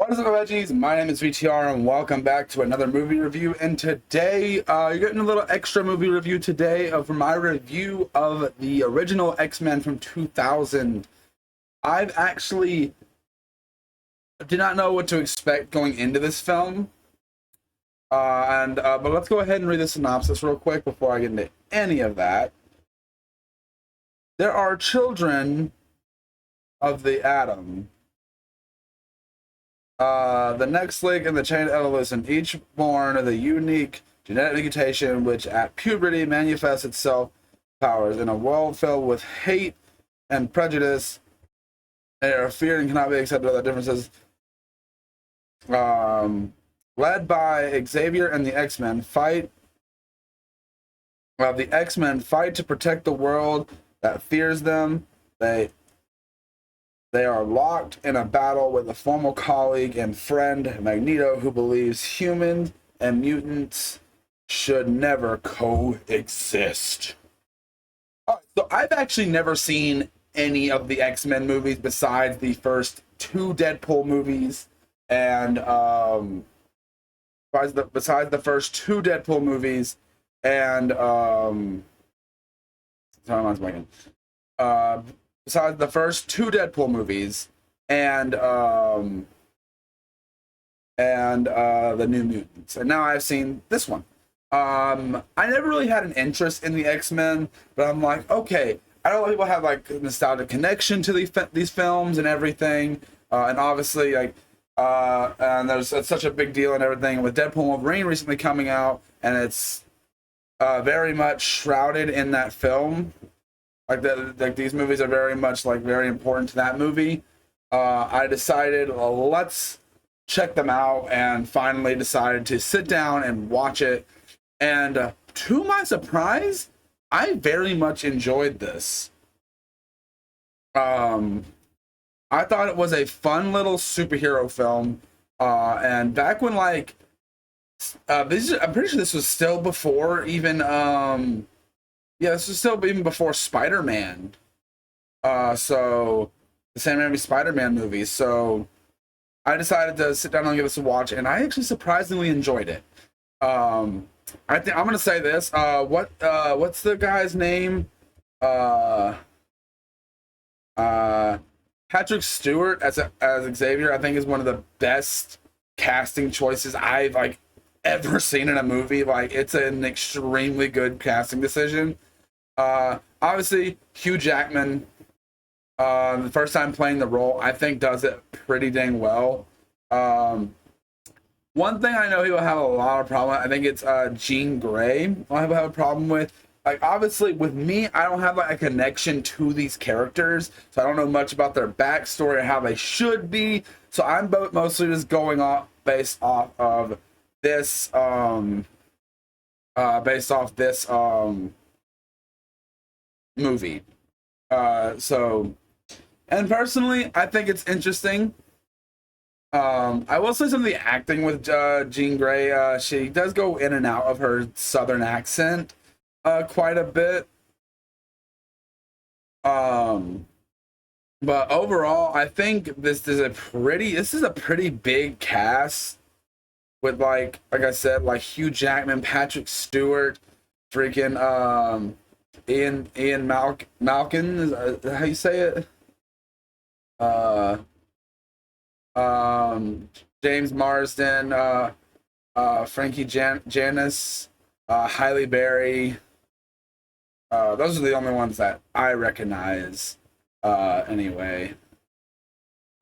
What is up, veggies? My name is VTR, and welcome back to another movie review. And today, you're getting a little extra movie review today for my review of the original X-Men from 2000. I've actually did not know what to expect going into this film. But let's go ahead and read the synopsis real quick before I get into any of that. There are children of the atom. The next link in the chain of evolution, each born of the unique genetic mutation which at puberty manifests itself powers in a world filled with hate and prejudice. They are feared and cannot be accepted without differences. Led by Xavier and the X-Men fight. The X-Men fight to protect the world that fears them. They are locked in a battle with a former colleague and friend, Magneto, who believes humans and mutants should never coexist. So I've actually never seen any of the X-Men movies besides the first two Deadpool movies, and besides the first two Deadpool movies, and sorry, I'm blanking. Besides the first two Deadpool movies and the New Mutants, and now I've seen this one. I never really had an interest in the X-Men, but I'm like, okay, I know people have like a nostalgic connection to these films and everything, and obviously and it's such a big deal and everything. With Deadpool and Wolverine recently coming out, and it's very much shrouded in that film. Like these movies are very much very important to that movie. I decided, well, let's check them out, and finally decided to sit down and watch it. And to my surprise, I very much enjoyed this. I thought it was a fun little superhero film. And back when I'm pretty sure this was still before even yeah, this is still even before Spider-Man. So the Sam Raimi Spider-Man movies. So I decided to sit down and give this a watch, and I actually surprisingly enjoyed it. I think I'm gonna say this. What's the guy's name? Patrick Stewart as Xavier, I think, is one of the best casting choices I've ever seen in a movie. It's an extremely good casting decision. Obviously Hugh Jackman, the first time playing the role, I think does it pretty dang well. One thing I know he will have a lot of problem with, I think it's Jean Grey I'll have a problem with. Obviously with me, I don't have a connection to these characters, so I don't know much about their backstory or how they should be, so I'm mostly just going off based off this movie. And personally, I think it's interesting. I will say some of the acting with Jean Grey, she does go in and out of her southern accent quite a bit. But overall, I think this is a pretty big cast with like I said, Hugh Jackman, Patrick Stewart, freaking Ian Malkin, is that how you say it? James Marsden, Frankie Janice, Halle Berry. Those are the only ones that I recognize. Anyway.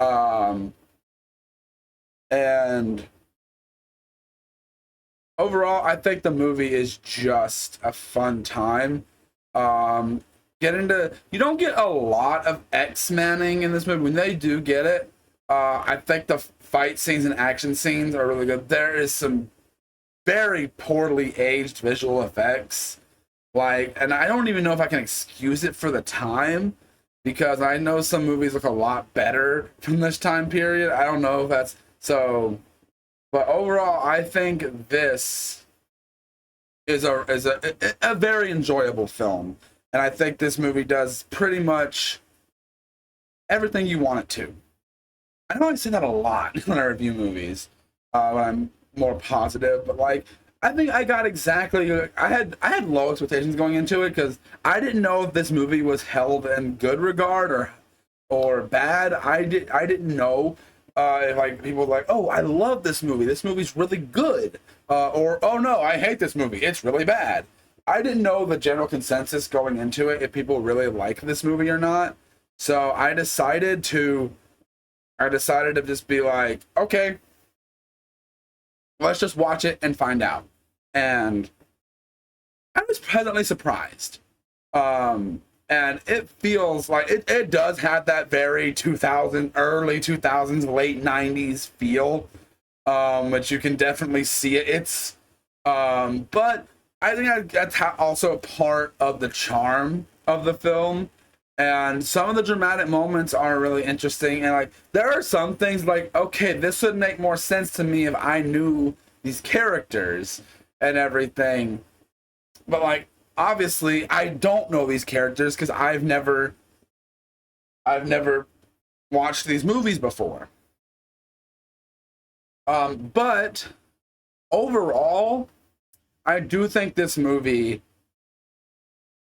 And overall, I think the movie is just a fun time. You don't get a lot of X-Manning in this movie. When they do get it, I think the fight scenes and action scenes are really good. There is some very poorly aged visual effects. And I don't even know if I can excuse it for the time, because I know some movies look a lot better from this time period. I don't know if that's so, but overall, I think this is a very enjoyable film, and I think this movie does pretty much everything you want it to. I know I say that a lot when I review movies, when I'm more positive, but like I think I got exactly. I had low expectations going into it because I didn't know if this movie was held in good regard or bad. I didn't know if like people were like, oh, I love this movie. This movie's really good, or oh no, I hate this movie. It's really bad. I didn't know the general consensus going into it if people really like this movie or not. So I decided to just be like, okay, let's just watch it and find out. And I was pleasantly surprised. And it feels like it does have that very early 2000s, late 90s feel, which you can definitely see it. But I think that's also a part of the charm of the film. And some of the dramatic moments are really interesting. And like, there are some things like, okay, this would make more sense to me if I knew these characters and everything. But like, obviously, I don't know these characters because I've never watched these movies before. But overall, I do think this movie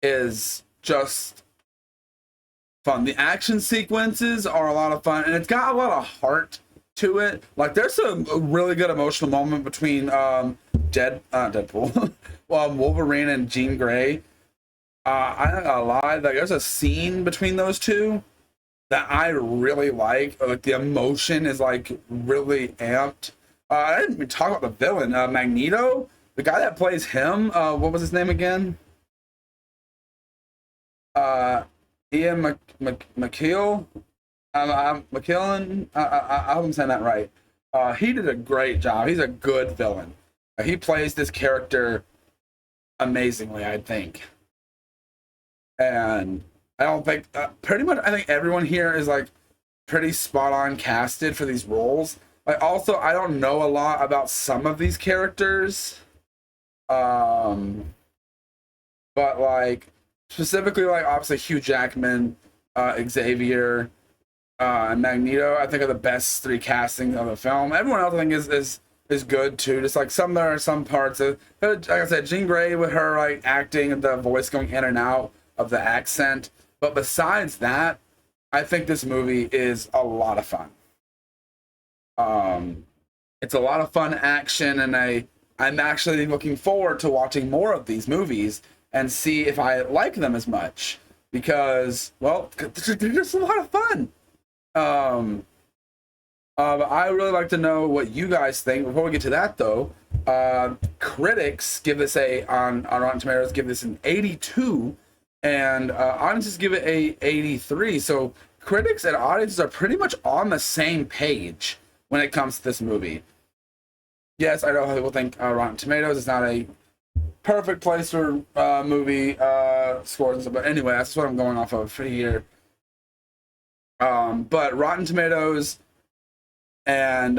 is just fun. The action sequences are a lot of fun, and it's got a lot of heart to it. Like, there's a really good emotional moment between Deadpool, Wolverine and Jean Grey. I'm not gonna lie, like, there's a scene between those two that I really like. Like, the emotion is like really amped. I didn't even talk about the villain, Magneto, the guy that plays him. What was his name again? Ian McKellen. McKellen. I hope I'm saying that right. He did a great job. He's a good villain. He plays this character amazingly, I think. And I don't think pretty much. I think everyone here is like pretty spot on casted for these roles. Like, also, I don't know a lot about some of these characters, but like specifically, like obviously Hugh Jackman, Xavier, and Magneto, I think are the best three castings of the film. Everyone else I think is good too. Just like there are some parts of, like I said, Jean Grey with her like acting and the voice going in and out of the accent. But besides that, I think this movie is a lot of fun. It's a lot of fun action, and I'm actually looking forward to watching more of these movies and see if I like them as much, because, well, they're just a lot of fun. I really like to know what you guys think. Before we get to that, though, critics give this on Rotten Tomatoes give this an 82, and audiences give it a 83. So critics and audiences are pretty much on the same page when it comes to this movie. Yes, I know how people think Rotten Tomatoes is not a perfect place for movie scores and stuff, but anyway, that's what I'm going off of for here. But Rotten Tomatoes and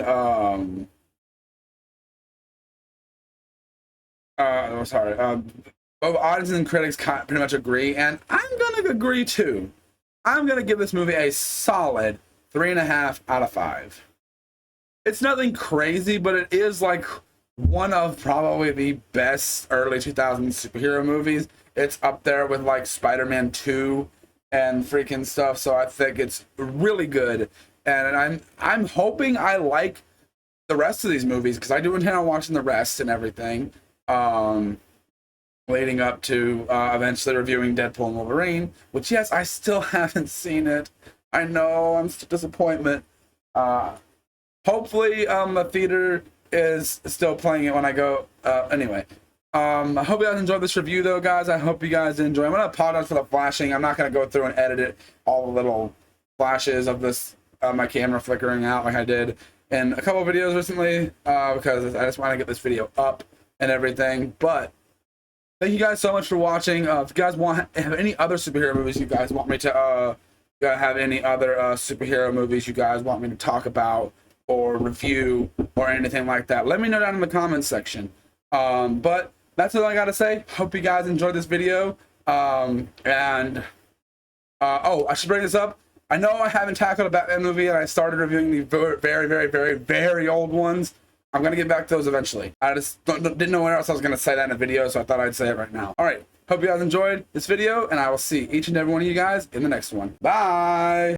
both audiences and critics pretty much agree, and I'm gonna agree too. I'm gonna give this movie a solid 3.5 out of 5. It's nothing crazy, but it is like one of probably the best early 2000s superhero movies. It's up there with like Spider-Man 2 and freaking stuff, so I think it's really good. And I'm hoping I like the rest of these movies, because I do intend on watching the rest and everything, leading up to eventually reviewing Deadpool and Wolverine, which, yes, I still haven't seen it. I know, I'm still disappointment. Hopefully the theater is still playing it when I go. Anyway, I hope you guys enjoyed this review, though, guys. I hope you guys enjoy. I'm going to apologize for the flashing. I'm not going to go through and edit it, all the little flashes of this, my camera flickering out like I did in a couple of videos recently, because I just want to get this video up and everything. But thank you guys so much for watching. If you guys have any other superhero movies you guys want me to have any other superhero movies you guys want me to talk about or review or anything like that, let me know down in the comments section. But that's all I gotta say. Hope you guys enjoyed this video. Oh, I should bring this up. I know I haven't tackled a Batman movie, and I started reviewing the very, very, very, very old ones. I'm going to get back to those eventually. I just didn't know where else I was going to say that in a video, so I thought I'd say it right now. All right. Hope you guys enjoyed this video, and I will see each and every one of you guys in the next one. Bye!